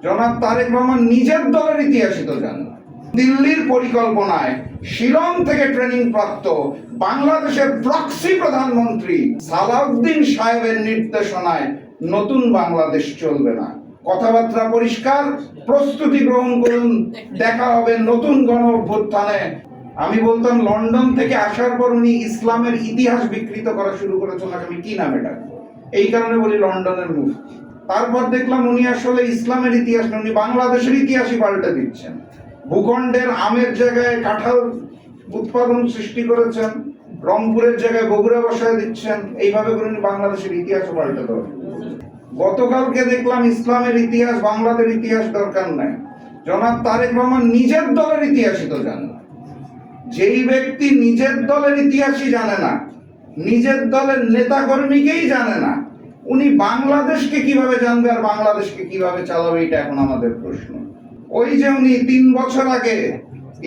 জনাব তারেক রহমান নিজের দলের ইতিহাসই তো জানেন না। দিল্লির পরিকল্পনায় শিলং থেকে ট্রেনিং প্রাপ্ত বাংলাদেশের প্রক্সি প্রধানমন্ত্রী সালাউদ্দিন সাহেবের নির্দেশনায় নতুন বাংলাদেশ চলবে না। কথাবার্তা পরিষ্কার, প্রস্তুতি গ্রহণ করুন, দেখা হবে নতুন গণ অভ্যুত্থানে। আমি বলতাম লন্ডন থেকে আসার পর উনি ইসলামের ইতিহাস বিকৃত করা শুরু করেছেন, আমি কি নামে ডাকবো, এই কারণে বলি লন্ডনের মুফতি। তারপর দেখলাম উনি আসলে ইসলামের ইতিহাস না, উনি বাংলাদেশের ইতিহাসই পাল্টে দিচ্ছেন। ভূখণ্ডের আমের জায়গায় কাঁঠাল উৎপাদন সৃষ্টি করেছেন, রংপুরের জায়গায় বগুড়া বসায় দিচ্ছেন, এইভাবে করে উনি বাংলাদেশের ইতিহাসও পাল্টে দেবেন। গতকালকে দেখলাম ইসলামের ইতিহাস, বাংলাদেশের ইতিহাস দরকার নাই। জনাব তারেক রহমান নিজের দলের ইতিহাসই তো জানে না। যেই ব্যক্তি নিজের দলের ইতিহাসই জানে না, নিজের দলের নেতা কর্মীকেই জানে না, উনি বাংলাদেশকে কিভাবে জানবে আর বাংলাদেশকে কিভাবে চালাবে, এটা এখন আমাদের প্রশ্ন। ওই যে উনি 3 বছর আগে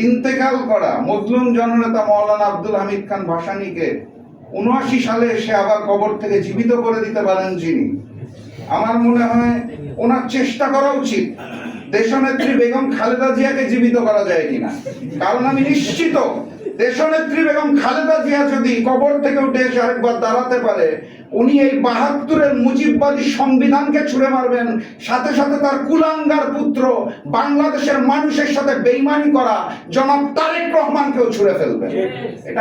ইন্তেকাল করা মজলুম জননেতা মাওলানা আব্দুল হামিদ খান ভাসানীকে 79 সালে এসে আবার কবর থেকে জীবিত করে দিতে পারেন যিনি, আমার মনে হয় ওনার চেষ্টা করা উচিত দেশনেত্রী বেগম খালেদা জিয়াকে জীবিত করা যায় কিনা। কারণ আমি নিশ্চিত দেশনেত্রী বেগম খালেদা জিয়া যদি কবর থেকে উঠে এসে আরেকবার দাঁড়াতে পারে, উনি এই 72-এর মুজিববাদী সংবিধানকে ছুঁড়ে মারবেন, সাথে সাথে তার কুলাঙ্গার পুত্র বাংলাদেশের মানুষের সাথে বেইমানি করা জনাব তারেক রহমানকেও ছুঁড়ে ফেলবেন। এটা